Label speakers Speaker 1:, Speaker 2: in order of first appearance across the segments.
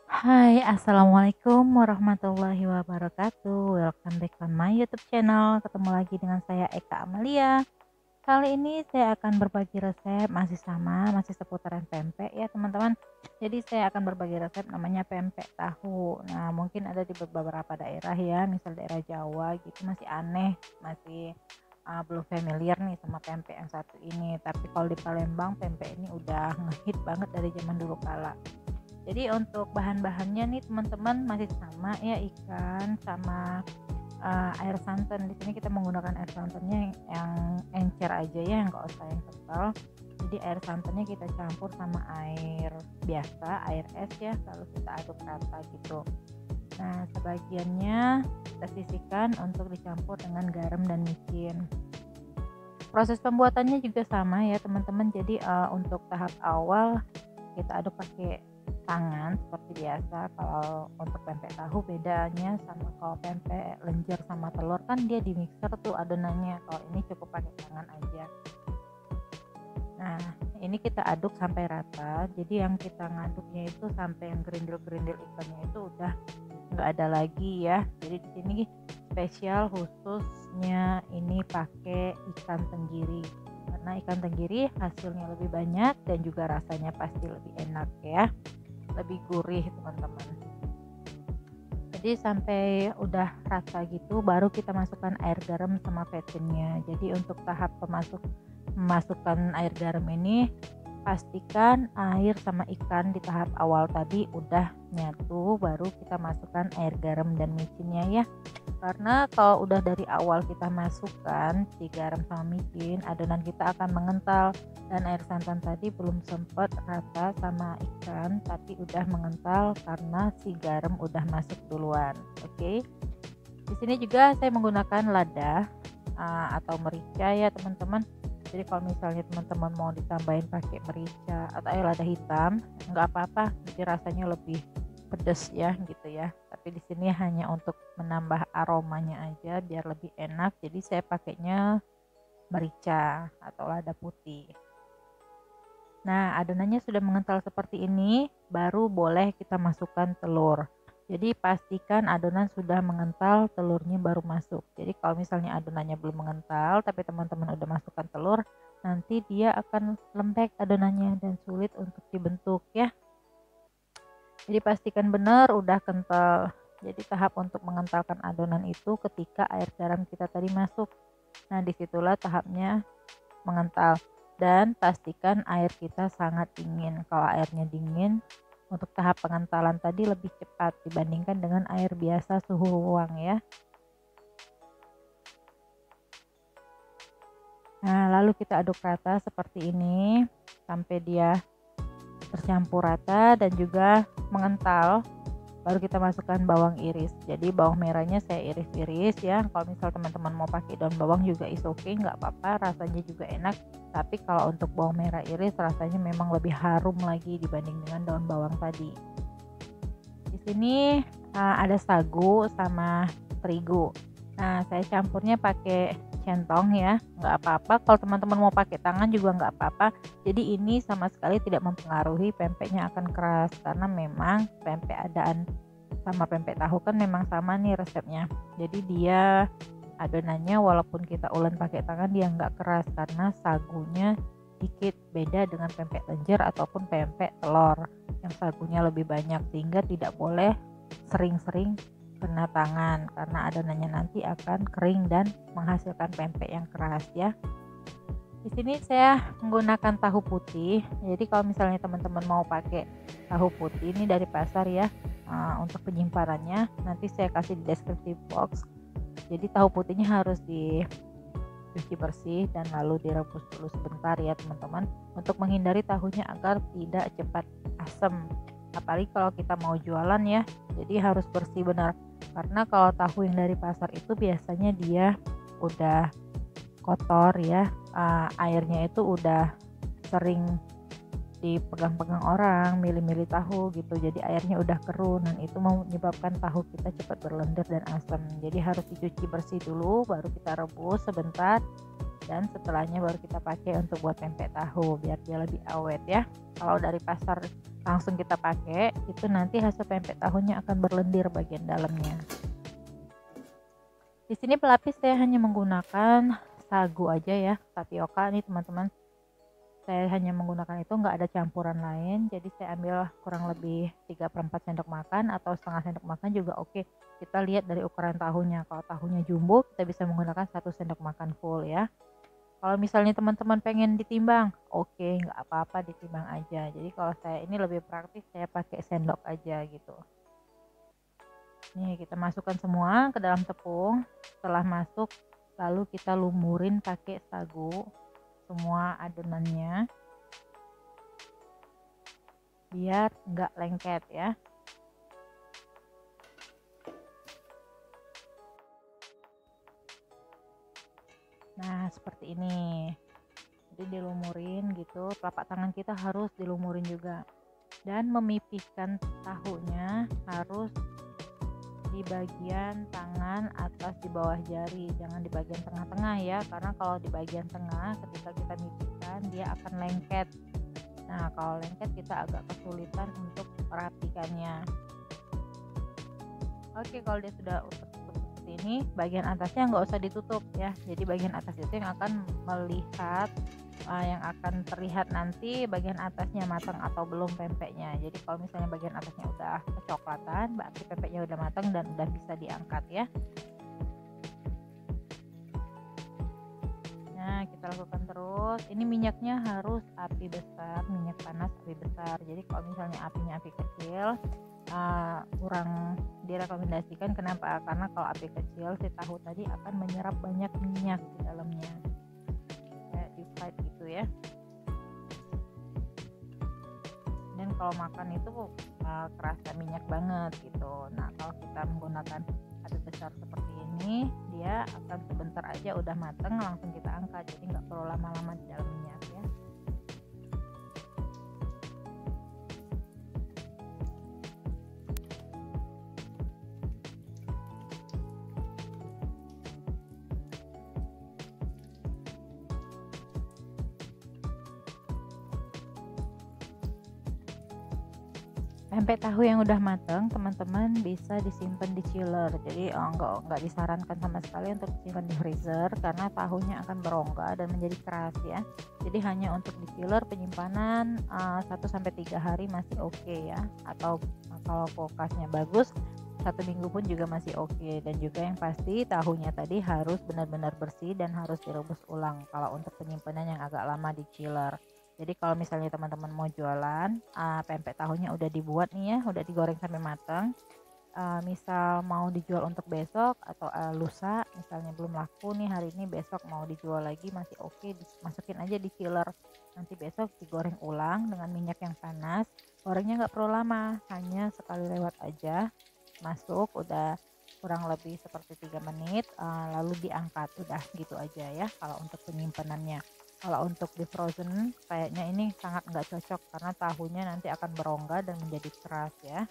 Speaker 1: Hai, assalamualaikum warahmatullahi wabarakatuh. Welcome back on my YouTube channel. Ketemu lagi dengan saya Eka Amalia. Kali ini saya akan berbagi resep masih sama, masih seputaran pempek ya teman-teman. Jadi saya akan berbagi resep namanya pempek tahu. Nah, mungkin ada di beberapa daerah ya, misal daerah Jawa gitu masih aneh, masih belum familiar nih sama pempek yang satu ini. Tapi kalau di Palembang pempek ini udah ngehit banget dari zaman dulu kala. Jadi untuk bahan-bahannya nih teman-teman masih sama ya, ikan sama air santan. Di sini kita menggunakan air santannya yang encer aja ya, yang nggak usah yang kental. Jadi air santannya kita campur sama air biasa, air es ya, lalu kita aduk rata gitu. Nah, sebagiannya kita sisihkan untuk dicampur dengan garam dan micin. Proses pembuatannya juga sama ya teman-teman. Jadi untuk tahap awal kita aduk pakai tangan seperti biasa. Kalau untuk pempek tahu bedanya sama kalau pempek lenjer sama telur kan dia di mixer tuh adonannya. Kalau ini cukup pakai tangan aja. Nah, ini kita aduk sampai rata. Jadi yang kita ngaduknya itu sampai yang gerindil-gerindil ikannya itu udah nggak ada lagi ya. Jadi di sini spesial khususnya ini pakai ikan tenggiri. Karena ikan tenggiri hasilnya lebih banyak dan juga rasanya pasti lebih enak ya, lebih gurih teman-teman. Jadi sampai udah rata gitu baru kita masukkan air garam sama vettinnya. Jadi untuk tahap memasukkan air garam ini, pastikan air sama ikan di tahap awal tadi udah nyatu, baru kita masukkan air garam dan micinnya ya. Karena kalau udah dari awal kita masukkan si garam sama micin, adonan kita akan mengental dan air santan tadi belum sempat rata sama ikan tapi udah mengental karena si garam udah masuk duluan. Oke. Di sini juga saya menggunakan lada atau merica ya teman-teman. Jadi kalau misalnya teman-teman mau ditambahin pakai merica atau lada hitam, nggak apa-apa, jadi rasanya lebih pedas ya gitu ya. Tapi di sini hanya untuk menambah aromanya aja biar lebih enak. Jadi saya pakainya merica atau lada putih. Nah, adonannya sudah mengental seperti ini, baru boleh kita masukkan telur. Jadi pastikan adonan sudah mengental, telurnya baru masuk. Jadi kalau misalnya adonannya belum mengental, tapi teman-teman udah masukkan telur, nanti dia akan lembek adonannya dan sulit untuk dibentuk ya. Jadi pastikan benar udah kental. Jadi tahap untuk mengentalkan adonan itu ketika air garam kita tadi masuk. Nah, disitulah tahapnya mengental. Dan pastikan air kita sangat dingin. Kalau airnya dingin, untuk tahap pengentalan tadi lebih cepat dibandingkan dengan air biasa suhu ruang ya. Nah, lalu kita aduk rata seperti ini sampai dia tercampur rata dan juga mengental. Baru kita masukkan bawang iris. Jadi bawang merahnya saya iris-iris ya. Kalau misal teman-teman mau pakai daun bawang juga is okay, nggak apa-apa, rasanya juga enak. Tapi kalau untuk bawang merah iris rasanya memang lebih harum lagi dibanding dengan daun bawang tadi. Di sini ada sagu sama terigu. Nah, saya campurnya pakai centong ya, nggak apa-apa. Kalau teman-teman mau pakai tangan juga nggak apa-apa. Jadi ini sama sekali tidak mempengaruhi pempeknya akan keras karena memang pempek adaan sama pempek tahu kan memang sama nih resepnya. Jadi dia adonannya walaupun kita ulen pakai tangan dia nggak keras karena sagunya sedikit beda dengan pempek lenjer ataupun pempek telur yang sagunya lebih banyak, sehingga tidak boleh sering-sering kena tangan karena adonannya nanti akan kering dan menghasilkan pempek yang keras ya. Di sini saya menggunakan tahu putih. Jadi kalau misalnya teman-teman mau pakai tahu putih ini dari pasar ya, untuk penyimpanannya nanti saya kasih di deskripsi box. Jadi tahu putihnya harus dicuci bersih dan lalu direbus dulu sebentar ya teman-teman, untuk menghindari tahunya agar tidak cepat asam. Apalagi kalau kita mau jualan ya, jadi harus bersih benar. Karena kalau tahu yang dari pasar itu biasanya dia udah kotor ya, airnya itu udah sering dipegang-pegang orang, milih-milih tahu gitu, jadi airnya udah keruh dan itu menyebabkan tahu kita cepat berlendir dan asam. Jadi harus dicuci bersih dulu baru kita rebus sebentar dan setelahnya baru kita pakai untuk buat pempek tahu biar dia lebih awet ya. Kalau dari pasar langsung kita pakai, itu nanti hasil pempek tahunya akan berlendir bagian dalamnya. Di sini pelapis saya hanya menggunakan sagu aja ya, tapioka nih teman-teman. Saya hanya menggunakan itu, nggak ada campuran lain. Jadi saya ambil kurang lebih 3/4 sendok makan atau setengah sendok makan juga oke. Kita lihat dari ukuran tahunya. Kalau tahunya jumbo, kita bisa menggunakan 1 sendok makan full ya. Kalau misalnya teman-teman pengen ditimbang, oke, nggak apa-apa, ditimbang aja. Jadi kalau saya ini lebih praktis, saya pakai sendok aja gitu. Nih kita masukkan semua ke dalam tepung. Setelah masuk, lalu kita lumurin pakai sagu semua adonannya biar nggak lengket ya. Nah seperti ini, jadi dilumurin gitu, telapak tangan kita harus dilumurin juga, dan memipihkan tahunya harus di bagian tangan atas di bawah jari, jangan di bagian tengah-tengah ya, karena kalau di bagian tengah ketika kita mipihkan dia akan lengket. Nah kalau lengket kita agak kesulitan untuk merapikannya. Oke, kalau dia sudah tertutup seperti ini, bagian atasnya nggak usah ditutup ya, jadi bagian atas itu yang akan melihat yang akan terlihat nanti bagian atasnya matang atau belum pempeknya. Jadi kalau misalnya bagian atasnya udah kecoklatan, berarti pempeknya udah matang dan udah bisa diangkat ya. Nah kita lakukan terus. Ini minyaknya harus api besar, minyak panas api besar. Jadi kalau misalnya apinya api kecil, kurang direkomendasikan. Kenapa? Karena kalau api kecil si tahu tadi akan menyerap banyak minyak di dalamnya, kayak deep fried gitu ya. Dan kalau makan itu kerasa minyak banget gitu. Nah kalau kita menggunakan api besar seperti ini, dia akan sebentar aja udah mateng, langsung kita angkat, jadi nggak perlu lama-lama di dalam minyak ya. Pempek tahu yang udah matang teman-teman bisa disimpan di chiller. Jadi nggak disarankan sama sekali untuk disimpan di freezer karena tahunya akan berongga dan menjadi keras ya. Jadi hanya untuk di chiller penyimpanan 1-3 hari masih oke ya. Atau kalau kulkasnya bagus 1 minggu pun juga masih oke. Dan juga yang pasti tahunya tadi harus benar-benar bersih dan harus direbus ulang kalau untuk penyimpanan yang agak lama di chiller. Jadi kalau misalnya teman-teman mau jualan pempek tahunya udah dibuat nih ya, udah digoreng sampai matang, misal mau dijual untuk besok atau lusa, misalnya belum laku nih hari ini, besok mau dijual lagi masih oke, masukin aja di chiller. Nanti besok digoreng ulang dengan minyak yang panas. Gorengnya nggak perlu lama, hanya sekali lewat aja, masuk udah kurang lebih seperti 3 menit, lalu diangkat, udah gitu aja ya kalau untuk penyimpanannya. Kalau untuk di frozen kayaknya ini sangat nggak cocok karena tahunya nanti akan berongga dan menjadi keras ya.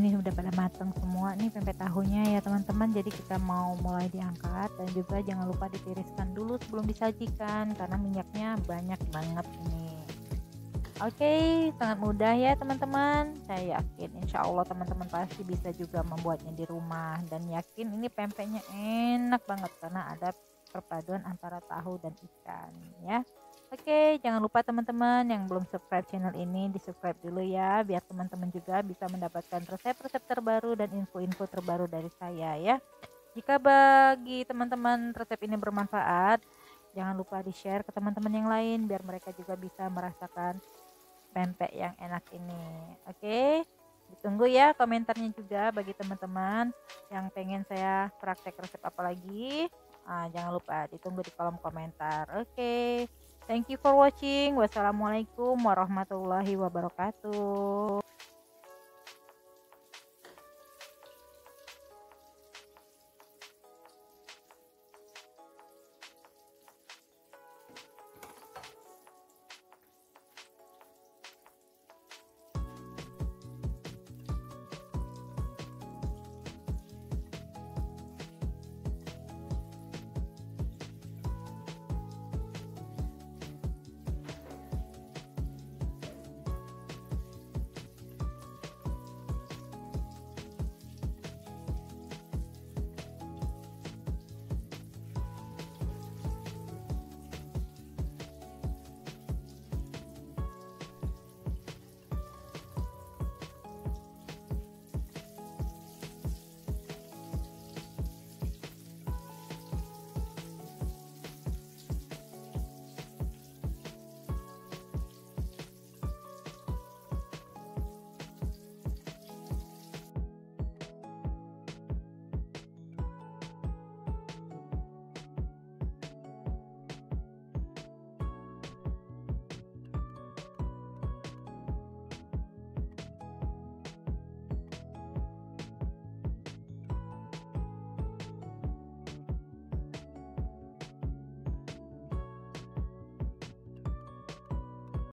Speaker 1: ini udah pada matang semua nih pempek tahunya ya teman-teman. Jadi kita mau mulai diangkat, dan juga jangan lupa ditiriskan dulu sebelum disajikan karena minyaknya banyak banget ini. Oke, sangat mudah ya teman-teman. Saya yakin insya Allah teman-teman pasti bisa juga membuatnya di rumah, dan yakin ini pempeknya enak banget karena ada perpaduan antara tahu dan ikan ya. Oke, jangan lupa teman-teman yang belum subscribe channel ini di subscribe dulu ya, biar teman-teman juga bisa mendapatkan resep-resep terbaru dan info-info terbaru dari saya ya. Jika bagi teman-teman resep ini bermanfaat, jangan lupa di share ke teman-teman yang lain biar mereka juga bisa merasakan pempek yang enak ini. Oke, ditunggu ya komentarnya juga bagi teman-teman yang pengen saya praktek resep apa lagi. Jangan lupa ditunggu di kolom komentar. Oke, thank you for watching. Wassalamualaikum warahmatullahi wabarakatuh.